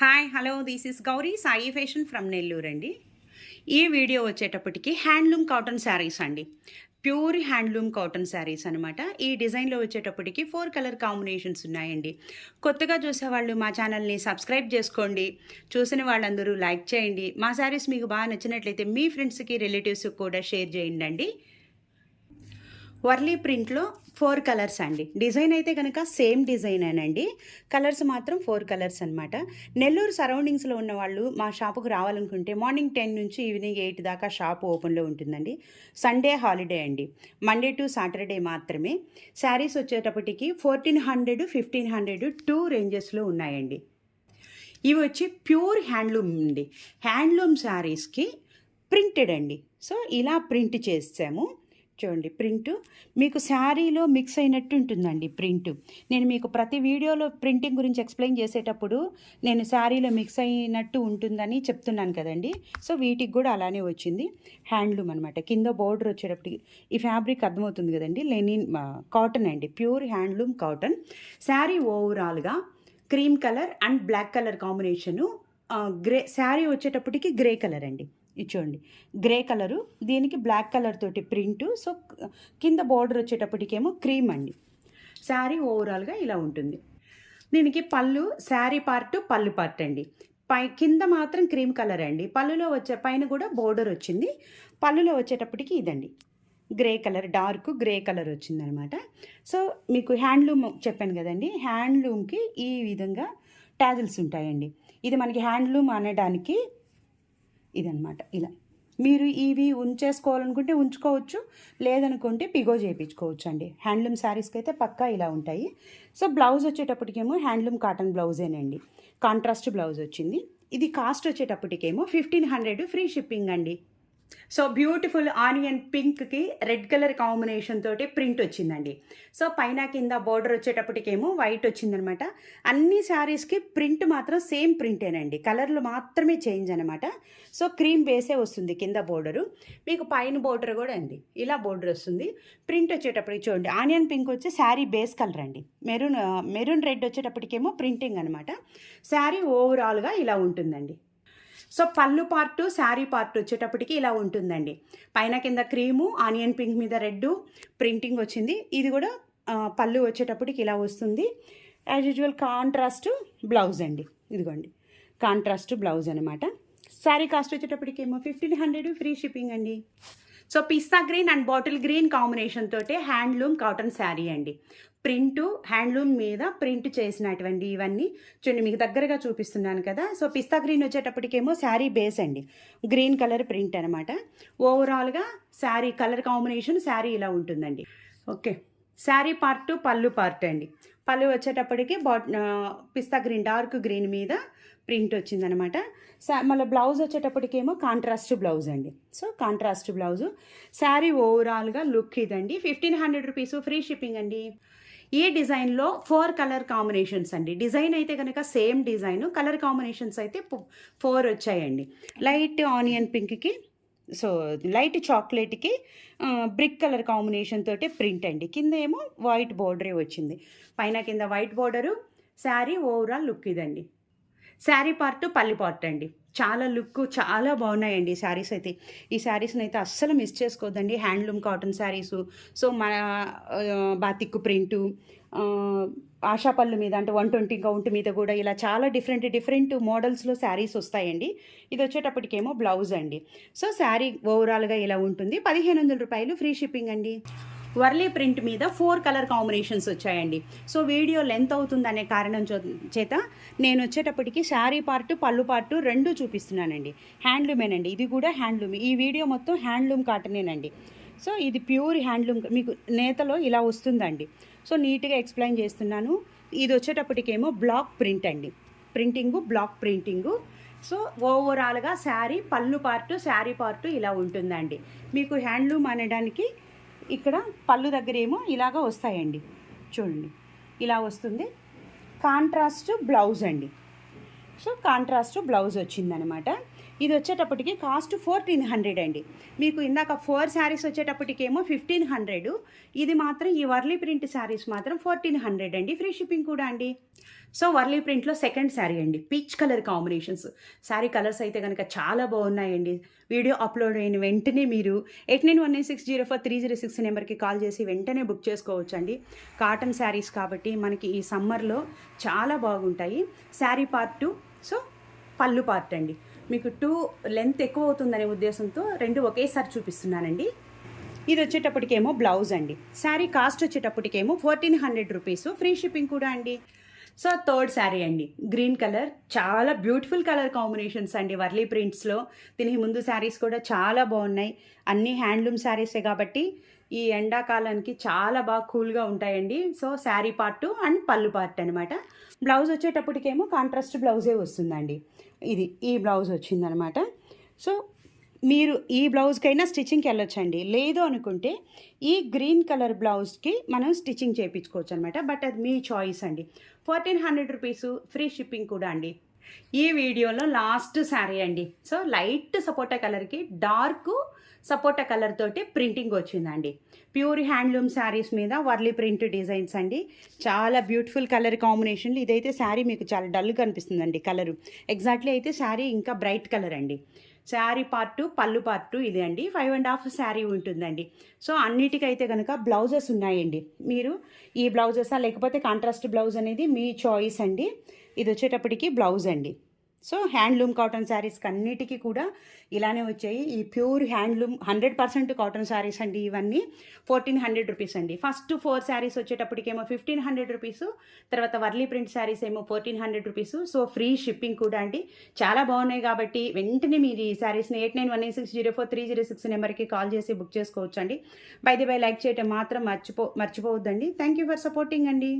Hi hello this is Gauri Sai fashion from Nellore అండి. ఈ video వచ్చేటప్పటికి హ్యాండ్లూమ్ కాటన్ శారీస్ అండి. ప్యూర్ హ్యాండ్లూమ్ కాటన్ శారీస్ అనమాట. ఈ డిజైన్లో వచ్చేటప్పటికి 4 కలర్ కాంబినేషన్స్ ఉన్నాయండి. కొత్తగా చూసేవాళ్ళు మా ఛానల్ని సబ్స్క్రైబ్ చేసుకోండి. చూసిన వాళ్ళందరూ లైక్ చేయండి. మా శారీస్ మీకు బాగా నచ్చినట్లయితే మీ ఫ్రెండ్స్కి రిలేటివ్స్కి కూడా షేర్ చేయండి. వర్లీ ప్రింట్లో 4 కలర్స్ అండి. డిజైన్ అయితే కనుక సేమ్ డిజైనేనండి. కలర్స్ మాత్రం 4 కలర్స్ అనమాట. నెల్లూరు సరౌండింగ్స్లో ఉన్న వాళ్ళు మా షాపుకు రావాలనుకుంటే మార్నింగ్ 10 నుంచి ఈవినింగ్ 8 దాకా షాప్ ఓపెన్లో ఉంటుందండి. సండే హాలిడే అండి. మండే టు సాటర్డే మాత్రమే. శారీస్ వచ్చేటప్పటికి 1400, 1500 2 రేంజెస్లో ఉన్నాయండి. ఇవి వచ్చి ప్యూర్ హ్యాండ్లూమ్ అండి. హ్యాండ్లూమ్ శారీస్కి ప్రింటెడ్ అండి. సో ఇలా ప్రింట్ చేసాము. చూడండి, ప్రింటు మీకు శారీలో మిక్స్ అయినట్టు ఉంటుందండి. ప్రింటు నేను మీకు ప్రతి వీడియోలో ప్రింటింగ్ గురించి ఎక్స్ప్లెయిన్ చేసేటప్పుడు నేను శారీలో మిక్స్ అయినట్టు ఉంటుందని చెప్తున్నాను కదండి. సో వీటికి కూడా అలానే వచ్చింది. హ్యాండ్లూమ్ అనమాట. కింద బోర్డర్ వచ్చేటప్పటికి ఈ ఫ్యాబ్రిక్ అర్థమవుతుంది కదండి. లెనిన్ కాటన్ అండి. Pure handloom cotton. శారీ ఓవరాల్గా cream colour and black colour combination. Grey sari వచ్చేటప్పటికి గ్రే కలర్ అండి. ఇది చూడండి, గ్రే కలరు, దీనికి బ్లాక్ కలర్ తోటి ప్రింటు. సో కింద బార్డర్ వచ్చేటప్పటికేమో క్రీమ్ అండి. శారీ ఓవరాల్గా ఇలా ఉంటుంది. దీనికి పళ్ళు, శారీ పార్ట్, పళ్ళు పార్ట్ అండి. కింద మాత్రం క్రీమ్ కలర్ అండి. పళ్ళులో వచ్చే పైన కూడా బోర్డర్ వచ్చింది. పళ్ళులో వచ్చేటప్పటికి ఇదండి, grey colour, dark grey colour వచ్చిందనమాట. సో మీకు హ్యాండ్లూమ్ చెప్పాను కదండి. హ్యాండ్లూమ్కి ఈ విధంగా టాజిల్స్ ఉంటాయండి. ఇది మనకి హ్యాండ్లూమ్ అనడానికి ఇదనమాట. ఇలా మీరు ఇవి ఉంచేసుకోవాలనుకుంటే ఉంచుకోవచ్చు, లేదనుకుంటే పిగో చేయించుకోవచ్చు అండి. హ్యాండ్లూమ్ శారీస్కి అయితే పక్కా ఇలా ఉంటాయి. సో బ్లౌజ్ వచ్చేటప్పటికేమో హ్యాండ్లూమ్ కాటన్ బ్లౌజేనండి. కాంట్రాస్ట్ బ్లౌజ్ వచ్చింది. ఇది కాస్ట్ వచ్చేటప్పటికేమో 1500 ఫ్రీ షిప్పింగ్ అండి. సో బ్యూటిఫుల్ ఆనియన్ పింక్కి రెడ్ కలర్ కాంబినేషన్ తోటి ప్రింట్ వచ్చిందండి. సో పైన కింద బోర్డర్ వచ్చేటప్పటికేమో వైట్ వచ్చిందనమాట. అన్ని శారీస్కి ప్రింట్ మాత్రం సేమ్ ప్రింటేనండి. కలర్లు మాత్రమే చేంజ్ అనమాట. సో క్రీమ్ బేసే వస్తుంది కింద బోర్డరు. మీకు పైన బోర్డర్ కూడా అండి ఇలా బోర్డర్ వస్తుంది. ప్రింట్ వచ్చేటప్పటికి చూడండి, ఆనియన్ పింక్ వచ్చి శారీ బేస్ కలర్ అండి. మెరూన్ రెడ్ వచ్చేటప్పటికేమో ప్రింటింగ్ అనమాట. శారీ ఓవరాల్గా ఇలా ఉంటుందండి. సో పళ్ళు పార్టు, శారీ పార్ట్ వచ్చేటప్పటికి ఇలా ఉంటుందండి. పైన కింద క్రీము, ఆనియన్ పింక్ మీద రెడ్ ప్రింటింగ్ వచ్చింది. ఇది కూడా పళ్ళు వచ్చేటప్పటికి ఇలా వస్తుంది. యాజ్ యూజువల్ కాంట్రాస్ట్ బ్లౌజ్ అండి. ఇదిగోండి, కాంట్రాస్ట్ బ్లౌజ్ అనమాట. శారీ కాస్ట్ వచ్చేటప్పటికి ఏమో 1500 ఫ్రీ షిప్పింగ్ అండి. So pista green and bottle green combination తోటే హ్యాండ్లూమ్ కాటన్ శారీ అండి. ప్రింటు హ్యాండ్లూమ్ మీద ప్రింట్ చేసినటువంటి ఇవన్నీ చూడండి, మీకు దగ్గరగా చూపిస్తున్నాను కదా. సో పిస్తా గ్రీన్ వచ్చేటప్పటికేమో శారీ బేస్ అండి. గ్రీన్ కలర్ ప్రింట్ అనమాట. ఓవరాల్గా శారీ కలర్ కాంబినేషన్ శారీ ఇలా ఉంటుందండి. Okay, sari part, pallu part అండి. పళ్ళు వచ్చేటప్పటికి పిస్తా గ్రీన్, డార్క్ గ్రీన్ మీద ప్రింట్ వచ్చిందనమాట. మళ్ళీ బ్లౌజ్ వచ్చేటప్పటికేమో కాంట్రాస్ట్ బ్లౌజ్ అండి. So contrast blouse. శారీ ఓవరాల్గా లుక్ ఇదండి. 1500 రూపీస్ ఫ్రీ షిప్పింగ్ అండి. ఈ డిజైన్లో 4 కలర్ కాంబినేషన్స్ అండి. డిజైన్ అయితే కనుక సేమ్ డిజైన్, కలర్ కాంబినేషన్స్ అయితే 4 వచ్చాయండి. లైట్ ఆనియన్ పింక్కి, సో లైట్ చాక్లెట్కి బ్రిక్ కలర్ కాంబినేషన్ తోటి ప్రింట్ అండి. కింద ఏమో వైట్ బోర్డరే వచ్చింది. పైన కింద white border. Sari overall look ఇదండి. శారీ పార్ట్, పల్లి పార్ట్ అండి. చాలా లుక్ చాలా బాగున్నాయండి శారీస్ అయితే. ఈ శారీస్ని అయితే అస్సలు మిస్ చేసుకోవద్దండి. Handloom cotton saris. సో మన బాతిక్కు ప్రింటు, ఆశాపళ్ళు మీద అంటే 120 కౌంట్ మీద కూడా ఇలా చాలా డిఫరెంట్ మోడల్స్లో శారీస్ వస్తాయండి. ఇది వచ్చేటప్పటికేమో బ్లౌజ్ అండి. సో శారీ ఓవరాల్గా ఇలా ఉంటుంది. 1500 రూపాయలు ఫ్రీ షిప్పింగ్ అండి. వర్లీ ప్రింట్ మీద 4 కలర్ కాంబినేషన్స్ వచ్చాయండి. సో వీడియో లెంత్ అవుతుందనే కారణం చేత నేను వచ్చేటప్పటికి శారీ పార్ట్, పళ్ళు పార్ట్ రెండు చూపిస్తున్నానండి. హ్యాండ్లూమేనండి. ఇది కూడా హ్యాండ్లూమ్. ఈ వీడియో మొత్తం హ్యాండ్లూమ్ కాటనేనండి. సో ఇది ప్యూర్ హ్యాండ్లూమ్. మీకు నేతలో ఇలా వస్తుందండి. సో నీట్గా ఎక్స్ప్లెయిన్ చేస్తున్నాను. ఇది వచ్చేటప్పటికేమో బ్లాక్ ప్రింట్ అండి. Block printing. సో ఓవరాల్గా శారీ పళ్ళు పార్ట్, శారీ పార్ట్ ఇలా ఉంటుందండి. మీకు హ్యాండ్లూమ్ అనడానికి ఇక్కడ పళ్ళు దగ్గర ఏమో ఇలాగా వస్తాయండి. చూడండి, ఇలా వస్తుంది. కాంట్రాస్ట్ బ్లౌజ్ అండి. సో కాంట్రాస్ట్ బ్లౌజ్ వచ్చిందనమాట. ఇది వచ్చేటప్పటికి కాస్ట్ 1400 అండి. మీకు ఇందాక 4 శారీస్ వచ్చేటప్పటికేమో 1500. ఇది మాత్రం ఈ వర్లీ ప్రింట్ శారీస్ మాత్రం 1400 అండి. ఫ్రీ షిప్పింగ్ కూడా అండి. సో వర్లీ ప్రింట్లో సెకండ్ శారీ అండి, peach colour combinations. Sari colours అయితే కనుక చాలా బాగున్నాయండి. వీడియో అప్లోడ్ అయిన వెంటనే మీరు 8918604306 నెంబర్కి కాల్ చేసి వెంటనే బుక్ చేసుకోవచ్చు అండి. కాటన్ శారీస్ కాబట్టి మనకి ఈ సమ్మర్లో చాలా బాగుంటాయి. శారీ పార్ట్ 2, సో పళ్ళు పార్ట్ అండి. మీకు 2 లెంత్ ఎక్కువ అవుతుందనే ఉద్దేశంతో 2 ఒకేసారి చూపిస్తున్నానండి. ఇది వచ్చేటప్పటికేమో బ్లౌజ్ అండి. శారీ కాస్ట్ వచ్చేటప్పటికేమో 1400 రూపీస్, ఫ్రీ షిప్పింగ్ కూడా అండి. సో థర్డ్ శారీ అండి, గ్రీన్ కలర్, చాలా బ్యూటిఫుల్ కలర్ కాంబినేషన్స్ అండి వర్లీ ప్రింట్స్లో. దీనికి ముందు శారీస్ కూడా చాలా బాగున్నాయి. అన్నీ హ్యాండ్లూమ్ శారీసే కాబట్టి ఈ ఎండాకాలానికి చాలా బాగా కూల్గా ఉంటాయండి. సో శారీ పార్ట్ అండ్ పళ్ళు పార్ట్ అనమాట. బ్లౌజ్ వచ్చేటప్పటికేమో కాంట్రాస్ట్ బ్లౌజే వస్తుందండి. ఇది ఈ బ్లౌజ్ వచ్చిందనమాట. సో మీరు ఈ బ్లౌజ్కైనా స్టిచ్చింగ్కి వెళ్ళొచ్చండి. లేదు అనుకుంటే ఈ గ్రీన్ కలర్ బ్లౌజ్కి మనం స్టిచ్చింగ్ చేయించుకోవచ్చు అనమాట. బట్ అది మీ చాయిస్ అండి. 1400 రూపీస్, ఫ్రీ షిప్పింగ్ కూడా అండి. ఈ వీడియోలో లాస్ట్ శారీ అండి. సో లైట్ సపోటా కలర్కి డార్క్ సపోటా కలర్ తోటి ప్రింటింగ్ వచ్చిందండి. ప్యూర్ హ్యాండ్లూమ్ శారీస్ మీద వర్లీ ప్రింట్ డిజైన్స్ అండి. చాలా బ్యూటిఫుల్ కలర్ కాంబినేషన్లు. ఇదైతే శారీ మీకు చాలా డల్గా అనిపిస్తుందండి కలరు. ఎగ్జాక్ట్లీ అయితే శారీ ఇంకా బ్రైట్ కలర్ అండి. శారీ పార్ట్ 2, పళ్ళు పార్ట్ 2 ఇది అండి. 5.5 శారీ ఉంటుందండి. సో అన్నిటికైతే కనుక బ్లౌజెస్ ఉన్నాయండి. మీరు ఈ బ్లౌజెసా లేకపోతే కాంట్రాస్ట్ బ్లౌజ్ అనేది మీ చాయిస్ అండి. ఇది వచ్చేటప్పటికి బ్లౌజ్ అండి. సో హ్యాండ్లూమ్ కాటన్ శారీస్కి అన్నిటికీ కూడా ఇలానే వచ్చాయి. ఈ ప్యూర్ హ్యాండ్లూమ్ 100% కాటన్ శారీస్ అండి. ఇవన్నీ 1400 రూపీస్ అండి. ఫస్ట్ 4 శారీస్ వచ్చేటప్పటికేమో 1500 రూపీస్, తర్వాత వర్లీ ప్రింట్ శారీస్ ఏమో 1400 రూపీస్. సో ఫ్రీ షిప్పింగ్ కూడా అండి. చాలా బాగున్నాయి కాబట్టి వెంటనే మీరు ఈ శారీస్ని 8918604306 నెంబర్కి కాల్ చేసి బుక్ చేసుకోవచ్చు అండి. బై ది బై లైక్ చేయటం మాత్రం మర్చిపోవద్దండి. థ్యాంక్ యూ ఫర్ సపోర్టింగ్ అండి.